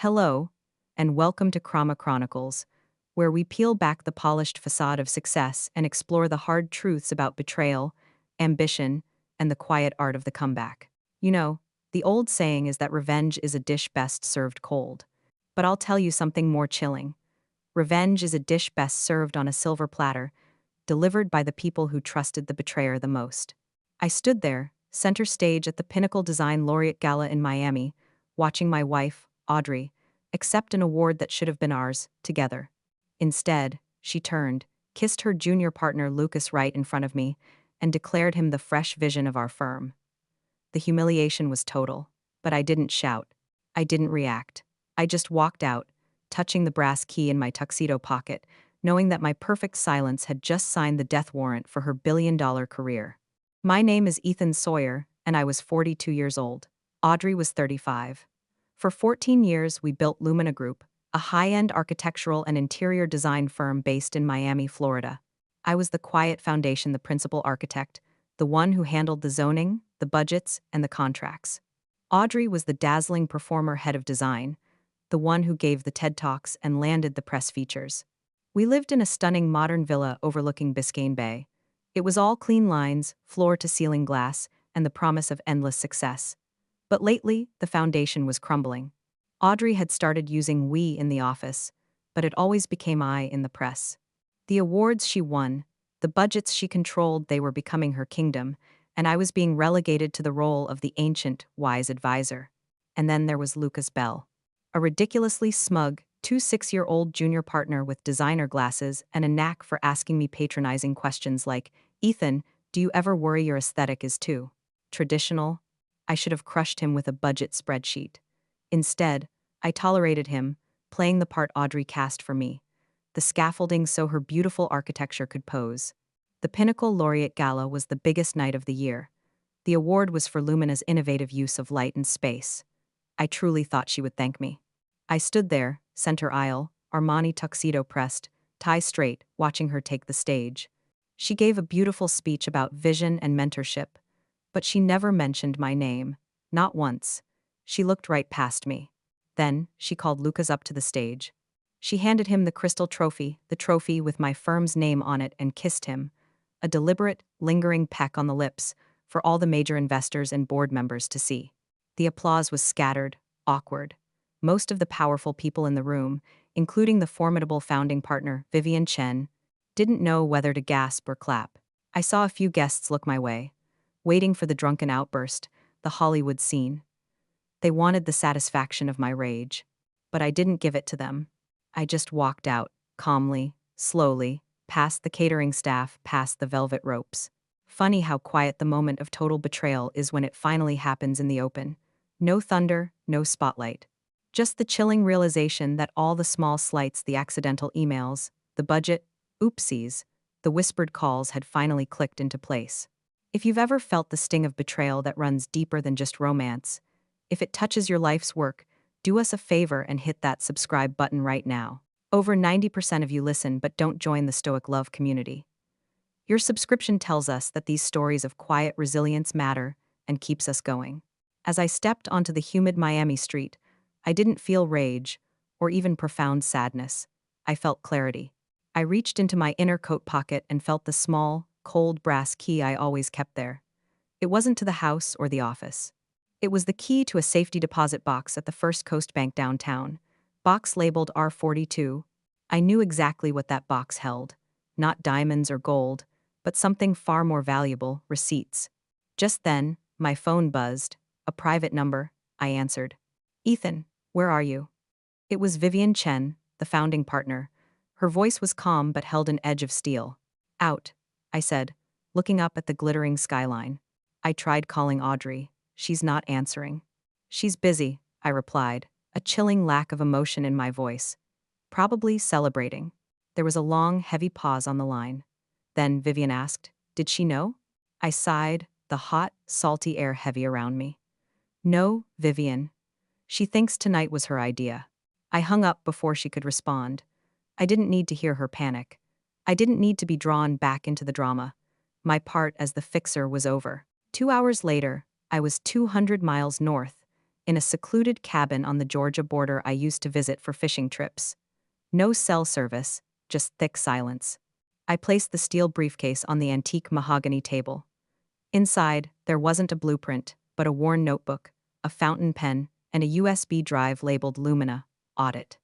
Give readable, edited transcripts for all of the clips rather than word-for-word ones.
Hello, and welcome to Krama Chronicles, where we peel back the polished facade of success and explore the hard truths about betrayal, ambition, and the quiet art of the comeback. You know, the old saying is that revenge is a dish best served cold. But I'll tell you something more chilling. Revenge is a dish best served on a silver platter, delivered by the people who trusted the betrayer the most. I stood there, center stage at the Pinnacle Design Laureate Gala in Miami, watching my wife, Audrey, accept an award that should have been ours, together. Instead, she turned, kissed her junior partner Lucas right in front of me, and declared him the fresh vision of our firm. The humiliation was total, but I didn't shout. I didn't react. I just walked out, touching the brass key in my tuxedo pocket, knowing that my perfect silence had just signed the death warrant for her billion-dollar career. My name is Ethan Sawyer, and I was 42 years old. Audrey was 35. For 14 years, we built Lumina Group, a high-end architectural and interior design firm based in Miami, Florida. I was the quiet foundation, the principal architect, the one who handled the zoning, the budgets, and the contracts. Audrey was the dazzling performer head of design, the one who gave the TED Talks and landed the press features. We lived in a stunning modern villa overlooking Biscayne Bay. It was all clean lines, floor-to-ceiling glass, and the promise of endless success. But lately, the foundation was crumbling. Audrey had started using we in the office, but it always became I in the press. The awards she won, the budgets she controlled, they were becoming her kingdom, and I was being relegated to the role of the ancient, wise advisor. And then there was Lucas Bell, a ridiculously smug, 26-year-old junior partner with designer glasses and a knack for asking me patronizing questions like, "Ethan, do you ever worry your aesthetic is too traditional?" I should have crushed him with a budget spreadsheet. Instead, I tolerated him, playing the part Audrey cast for me, the scaffolding so her beautiful architecture could pose. The Pinnacle Laureate Gala was the biggest night of the year. The award was for Lumina's innovative use of light and space. I truly thought she would thank me. I stood there, center aisle, Armani tuxedo pressed, tie straight, watching her take the stage. She gave a beautiful speech about vision and mentorship, but she never mentioned my name, not once. She looked right past me. Then, she called Lucas up to the stage. She handed him the crystal trophy, the trophy with my firm's name on it, and kissed him, a deliberate, lingering peck on the lips, for all the major investors and board members to see. The applause was scattered, awkward. Most of the powerful people in the room, including the formidable founding partner, Vivian Chen, didn't know whether to gasp or clap. I saw a few guests look my way, waiting for the drunken outburst, the Hollywood scene. They wanted the satisfaction of my rage, but I didn't give it to them. I just walked out, calmly, slowly, past the catering staff, past the velvet ropes. Funny how quiet the moment of total betrayal is when it finally happens in the open. No thunder, no spotlight. Just the chilling realization that all the small slights, the accidental emails, the budget, oopsies, the whispered calls had finally clicked into place. If you've ever felt the sting of betrayal that runs deeper than just romance, if it touches your life's work, do us a favor and hit that subscribe button right now. Over 90% of you listen but don't join the Stoic Love community. Your subscription tells us that these stories of quiet resilience matter and keeps us going. As I stepped onto the humid Miami street, I didn't feel rage or even profound sadness. I felt clarity. I reached into my inner coat pocket and felt the small, cold brass key I always kept there. It wasn't to the house or the office. It was the key to a safety deposit box at the First Coast Bank downtown, box labeled R42. I knew exactly what that box held. Not diamonds or gold, but something far more valuable, receipts. Just then, my phone buzzed. A private number. I answered. "Ethan, where are you?" It was Vivian Chen, the founding partner. Her voice was calm but held an edge of steel. "Out," I said, looking up at the glittering skyline. "I tried calling Audrey. She's not answering." "She's busy," I replied, a chilling lack of emotion in my voice. "Probably celebrating." There was a long, heavy pause on the line. Then Vivian asked, "Did she know?" I sighed, the hot, salty air heavy around me. "No, Vivian. She thinks tonight was her idea." I hung up before she could respond. I didn't need to hear her panic. I didn't need to be drawn back into the drama. My part as the fixer was over. 2 hours later, I was 200 miles north, in a secluded cabin on the Georgia border I used to visit for fishing trips. No cell service, just thick silence. I placed the steel briefcase on the antique mahogany table. Inside, there wasn't a blueprint, but a worn notebook, a fountain pen, and a USB drive labeled Lumina, Audit.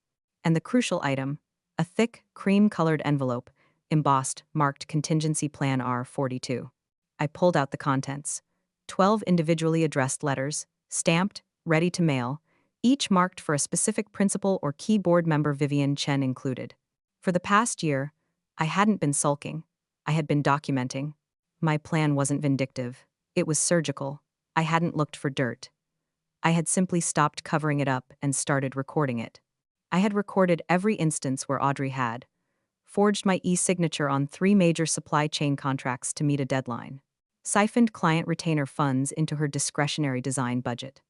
And the crucial item, a thick, cream-colored envelope, embossed, marked Contingency Plan R42. I pulled out the contents. 12 individually addressed letters, stamped, ready to mail, each marked for a specific principal or key board member, Vivian Chen included. For the past year, I hadn't been sulking. I had been documenting. My plan wasn't vindictive. It was surgical. I hadn't looked for dirt. I had simply stopped covering it up and started recording it. I had recorded every instance where Audrey had forged my e-signature on 3 major supply chain contracts to meet a deadline, siphoned client retainer funds into her discretionary design budget,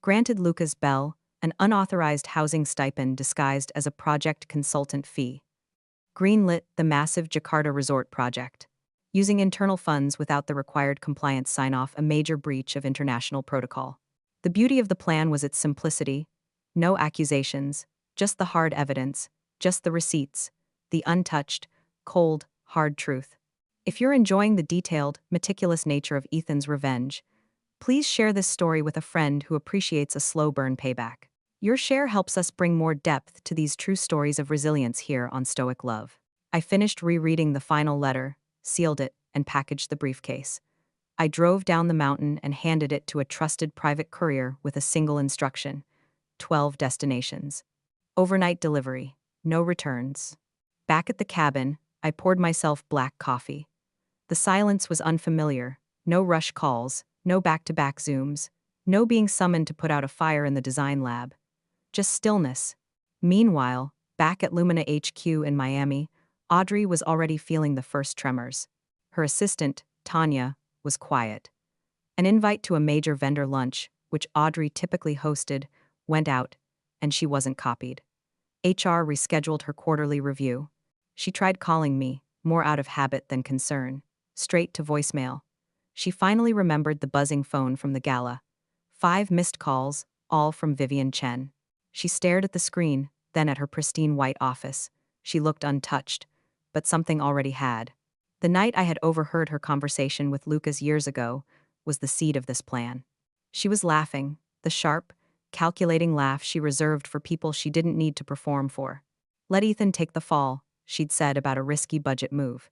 granted Lucas Bell an unauthorized housing stipend disguised as a project consultant fee, greenlit the massive Jakarta resort project, using internal funds without the required compliance sign-off, a major breach of international protocol. The beauty of the plan was its simplicity. No accusations, just the hard evidence, just the receipts, the untouched, cold, hard truth. If you're enjoying the detailed, meticulous nature of Ethan's revenge, please share this story with a friend who appreciates a slow burn payback. Your share helps us bring more depth to these true stories of resilience here on Stoic Love. I finished rereading the final letter, sealed it, and packaged the briefcase. I drove down the mountain and handed it to a trusted private courier with a single instruction: 12 destinations. Overnight delivery, no returns. Back at the cabin, I poured myself black coffee. The silence was unfamiliar. No rush calls, no back-to-back Zooms, no being summoned to put out a fire in the design lab. Just stillness. Meanwhile, back at Lumina HQ in Miami, Audrey was already feeling the first tremors. Her assistant, Tanya, was quiet. An invite to a major vendor lunch, which Audrey typically hosted, went out, and she wasn't copied. HR rescheduled her quarterly review. She tried calling me, more out of habit than concern, straight to voicemail. She finally remembered the buzzing phone from the gala. 5 missed calls, all from Vivian Chen. She stared at the screen, then at her pristine white office. She looked untouched, but something already had. The night I had overheard her conversation with Lucas years ago was the seed of this plan. She was laughing, the sharp, calculating laugh she reserved for people she didn't need to perform for. "Let Ethan take the fall," she'd said about a risky budget move.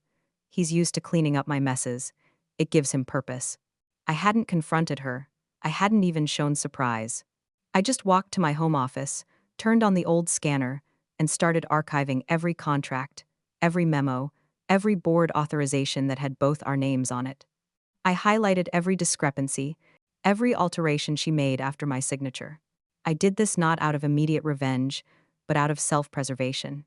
"He's used to cleaning up my messes. It gives him purpose." I hadn't confronted her. I hadn't even shown surprise. I just walked to my home office, turned on the old scanner, and started archiving every contract, every memo, every board authorization that had both our names on it. I highlighted every discrepancy, every alteration she made after my signature. I did this not out of immediate revenge, but out of self-preservation.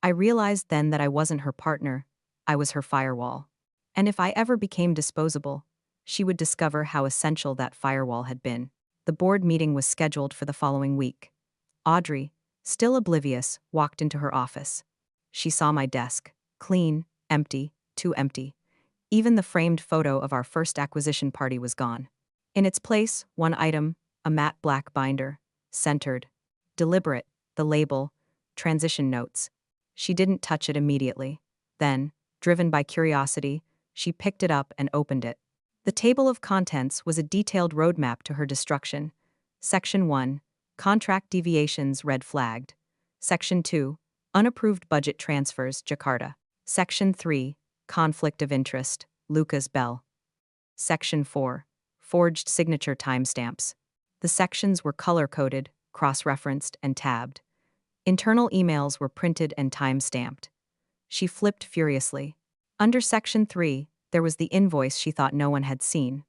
I realized then that I wasn't her partner, I was her firewall. And if I ever became disposable, she would discover how essential that firewall had been. The board meeting was scheduled for the following week. Audrey, still oblivious, walked into her office. She saw my desk, clean, empty, too empty. Even the framed photo of our first acquisition party was gone. In its place, one item, a matte black binder, centered. Deliberate, the label, transition notes. She didn't touch it immediately. Then, driven by curiosity, she picked it up and opened it. The table of contents was a detailed roadmap to her destruction. Section 1, Contract Deviations Red Flagged. Section 2, Unapproved Budget Transfers, Jakarta. Section 3, Conflict of Interest, Lucas Bell. Section 4, Forged Signature Timestamps. The sections were color-coded, cross-referenced, and tabbed. Internal emails were printed and time-stamped. She flipped furiously. Under Section 3, there was the invoice she thought no one had seen.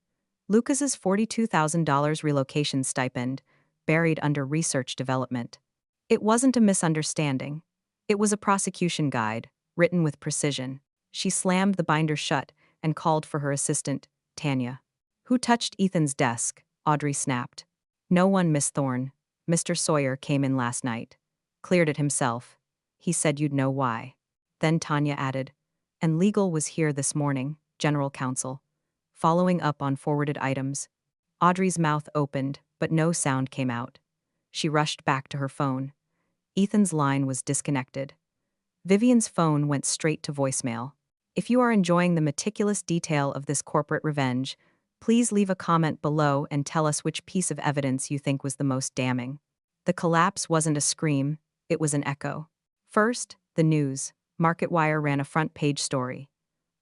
Lucas's $42,000 relocation stipend, buried under research development. It wasn't a misunderstanding. It was a prosecution guide, written with precision. She slammed the binder shut and called for her assistant, Tanya. "Who touched Ethan's desk?" Audrey snapped. "No one, Miss Thorne. Mr. Sawyer came in last night. Cleared it himself. He said you'd know why." Then Tanya added, "And legal was here this morning, general counsel, following up on forwarded items." Audrey's mouth opened, but no sound came out. She rushed back to her phone. Ethan's line was disconnected. Vivian's phone went straight to voicemail. If you are enjoying the meticulous detail of this corporate revenge, please leave a comment below and tell us which piece of evidence you think was the most damning. The collapse wasn't a scream, it was an echo. First, the news. MarketWire ran a front-page story.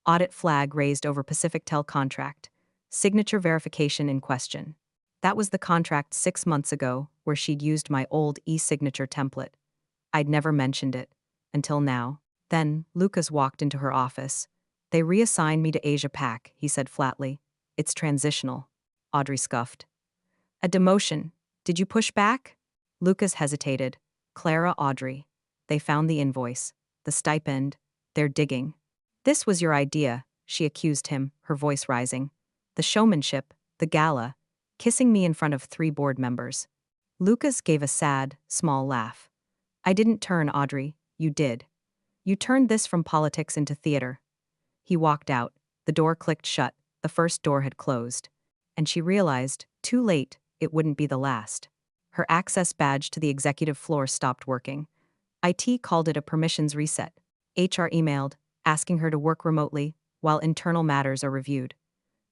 Audit flag raised over PacificTel contract. Signature verification in question. That was the contract 6 months ago, where she'd used my old e-signature template. I'd never mentioned it. Until now. Then, Lucas walked into her office. They reassigned me to Asia Pac, he said flatly. It's transitional. Audrey scuffed. A demotion. Did you push back? Lucas hesitated. Clara, Audrey. They found the invoice. The stipend. They're digging. This was your idea, she accused him, her voice rising. The showmanship, the gala, kissing me in front of 3 board members. Lucas gave a sad, small laugh. I didn't turn, Audrey, you did. You turned this from politics into theater. He walked out. The door clicked shut. The first door had closed. And she realized, too late, it wouldn't be the last. Her access badge to the executive floor stopped working. IT called it a permissions reset. HR emailed, asking her to work remotely while internal matters are reviewed.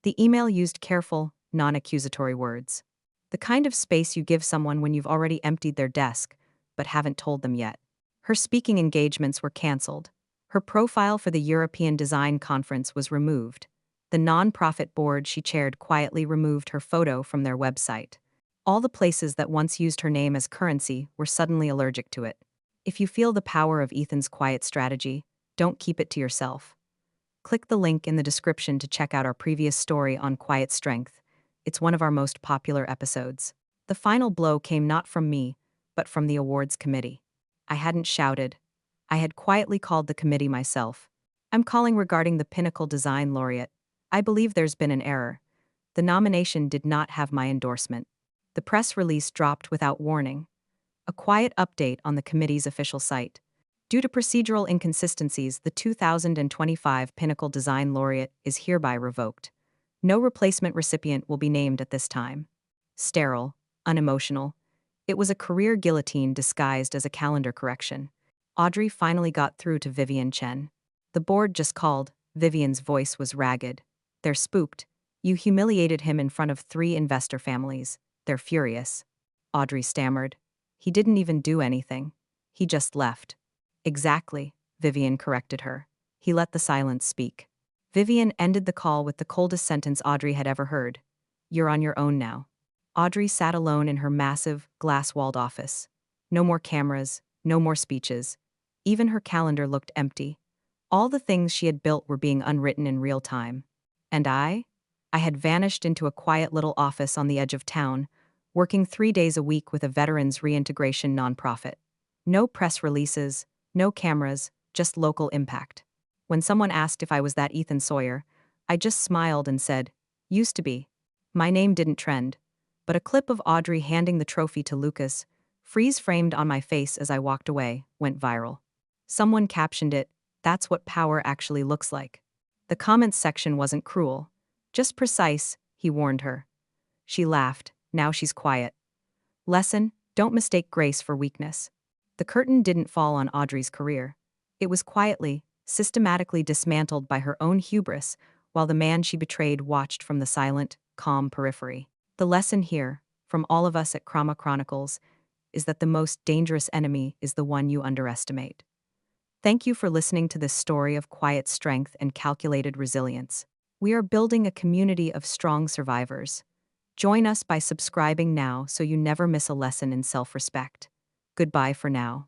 The email used careful, non-accusatory words. The kind of space you give someone when you've already emptied their desk, but haven't told them yet. Her speaking engagements were cancelled. Her profile for the European Design Conference was removed. The non-profit board she chaired quietly removed her photo from their website. All the places that once used her name as currency were suddenly allergic to it. If you feel the power of Ethan's quiet strategy, don't keep it to yourself. Click the link in the description to check out our previous story on quiet strength. It's one of our most popular episodes. The final blow came not from me, but from the awards committee. I hadn't shouted. I had quietly called the committee myself. I'm calling regarding the Pinnacle Design Laureate. I believe there's been an error. The nomination did not have my endorsement. The press release dropped without warning. A quiet update on the committee's official site. Due to procedural inconsistencies, the 2025 Pinnacle Design Laureate is hereby revoked. No replacement recipient will be named at this time. Sterile, unemotional. It was a career guillotine disguised as a calendar correction. Audrey finally got through to Vivian Chen. The board just called. Vivian's voice was ragged. They're spooked. You humiliated him in front of 3 investor families. They're furious. Audrey stammered. He didn't even do anything. He just left. Exactly, Vivian corrected her. He let the silence speak. Vivian ended the call with the coldest sentence Audrey had ever heard. You're on your own now. Audrey sat alone in her massive, glass-walled office. No more cameras, no more speeches. Even her calendar looked empty. All the things she had built were being unwritten in real time. And I had vanished into a quiet little office on the edge of town, working 3 days a week with a veterans reintegration nonprofit. No press releases, no cameras, just local impact. When someone asked if I was that Ethan Sawyer, I just smiled and said, used to be. My name didn't trend, but a clip of Audrey handing the trophy to Lucas, freeze-framed on my face as I walked away, went viral. Someone captioned it, "That's what power actually looks like." The comments section wasn't cruel, just precise, he warned her. She laughed, now she's quiet. Lesson, don't mistake grace for weakness. The curtain didn't fall on Audrey's career. It was quietly, systematically dismantled by her own hubris, while the man she betrayed watched from the silent, calm periphery. The lesson here, from all of us at Chroma Chronicles, is that the most dangerous enemy is the one you underestimate. Thank you for listening to this story of quiet strength and calculated resilience. We are building a community of strong survivors. Join us by subscribing now so you never miss a lesson in self-respect. Goodbye for now.